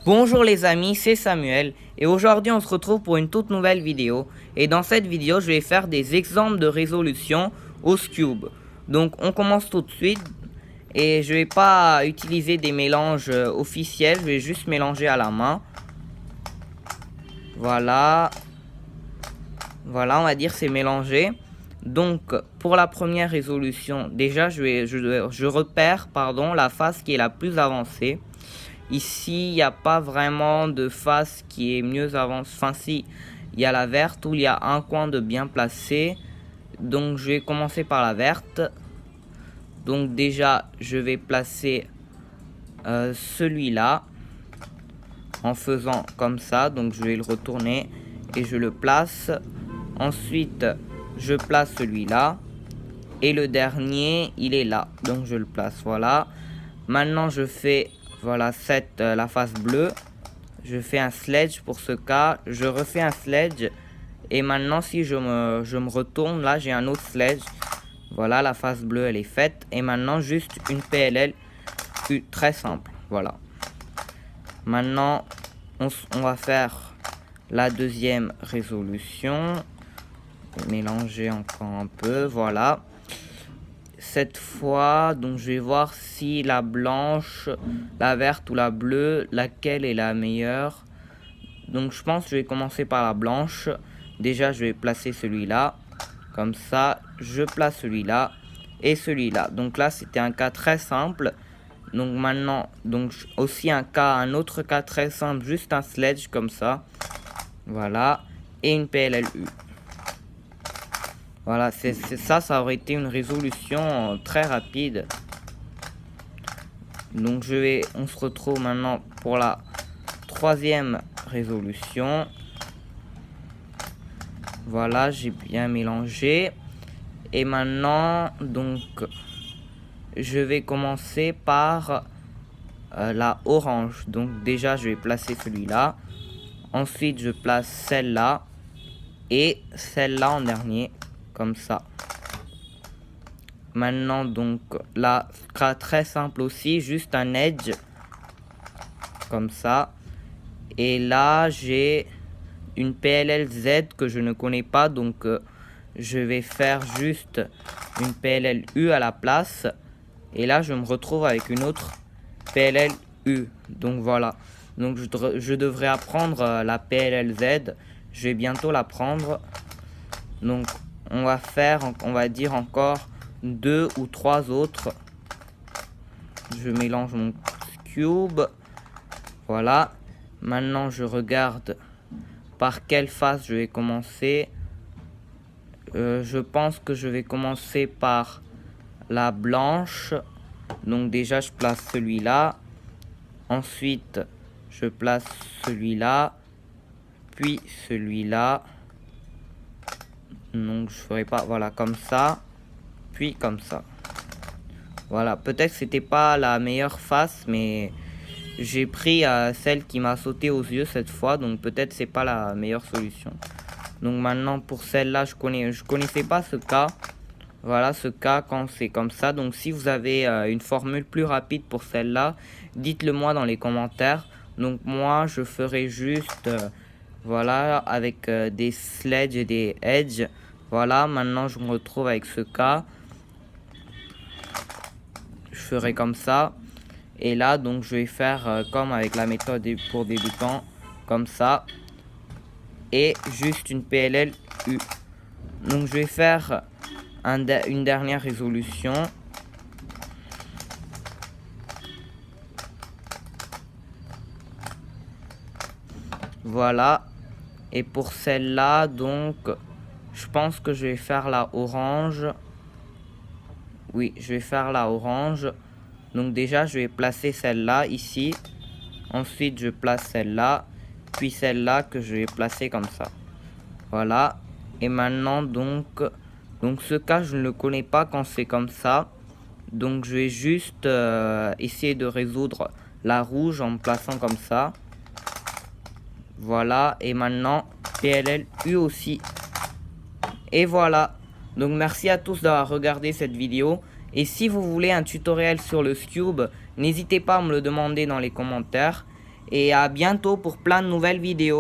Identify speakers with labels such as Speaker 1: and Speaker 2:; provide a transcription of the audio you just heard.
Speaker 1: Bonjour les amis, c'est Samuel et aujourd'hui on se retrouve pour une toute nouvelle vidéo et dans cette vidéo je vais faire des exemples de résolution au Cube. Donc on commence tout de suite et je vais pas utiliser des mélanges officiels, je vais juste mélanger à la main. Voilà, on va dire c'est mélangé. Donc pour la première résolution, déjà je repère la face qui est la plus avancée. Ici, il n'y a pas vraiment de face qui est mieux avancée. Enfin, si, il y a la verte où il y a un coin de bien placé. Donc, je vais commencer par la verte. Donc, déjà, je vais placer celui-là en faisant comme ça. Donc, je vais le retourner et je le place. Ensuite, je place celui-là. Et le dernier, il est là. Donc, je le place. Voilà. Maintenant, je fais... Voilà, la face bleue. Je fais un sledge pour ce cas. Je refais un sledge. Et maintenant, si je me retourne, là, j'ai un autre sledge. Voilà, la face bleue, elle est faite. Et maintenant, juste une PLL très simple. Voilà. Maintenant, on va faire la deuxième résolution. Mélanger encore un peu. Voilà. Cette fois, donc je vais voir si la blanche, la verte ou la bleue, laquelle est la meilleure. Donc je pense que je vais commencer par la blanche. Déjà je vais placer celui-là. Comme ça, je place celui-là et celui-là. Donc là c'était un cas très simple. Donc maintenant, donc aussi un autre cas très simple, juste un sledge comme ça. Voilà. Et une PLLU. Voilà, ça aurait été une résolution très rapide. Donc on se retrouve maintenant pour la troisième résolution. Voilà, j'ai bien mélangé. Et maintenant, donc, je vais commencer par la orange. Donc déjà, je vais placer celui-là. Ensuite, je place celle-là. Et celle-là en dernier. Comme ça. Maintenant, donc, là, sera très simple aussi. Juste un edge. Comme ça. Et là, j'ai une PLLZ que je ne connais pas. Donc, je vais faire juste une PLLU à la place. Et là, je me retrouve avec une autre PLLU. Donc, voilà. Donc, je devrais apprendre la PLLZ. Je vais bientôt l'apprendre. Donc, on va faire, on va dire encore 2 ou 3 autres. Je mélange mon cube. Voilà. Maintenant, je regarde par quelle face je vais commencer. Je pense que je vais commencer par la blanche. Donc déjà, je place celui-là. Ensuite, je place celui-là. Puis celui-là. Donc je ferai pas, voilà, comme ça. Puis comme ça. Voilà, peut-être que c'était pas la meilleure face, mais j'ai pris celle qui m'a sauté aux yeux cette fois. Donc peut-être c'est pas la meilleure solution. Donc maintenant pour celle-là, je connaissais pas ce cas. Voilà ce cas quand c'est comme ça. Donc si vous avez une formule plus rapide pour celle-là, dites-le moi dans les commentaires. Donc moi je ferai juste voilà avec des sledges et des edges. Voilà, maintenant je me retrouve avec ce cas. Je ferai comme ça. Et là donc je vais faire comme avec la méthode pour débutants. Comme ça. Et juste une PLLU. Donc je vais faire une dernière résolution. Voilà. Et pour celle-là, donc, je pense que je vais faire la orange. Oui, je vais faire la orange. Donc déjà, je vais placer celle-là ici. Ensuite, je place celle-là. Puis celle-là que je vais placer comme ça. Voilà. Et maintenant, donc ce cas, je ne le connais pas quand c'est comme ça. Donc je vais juste essayer de résoudre la rouge en me plaçant comme ça. Voilà, et maintenant PLLU aussi. Et voilà. Donc merci à tous d'avoir regardé cette vidéo. Et si vous voulez un tutoriel sur le Cube, n'hésitez pas à me le demander dans les commentaires. et à bientôt pour plein de nouvelles vidéos.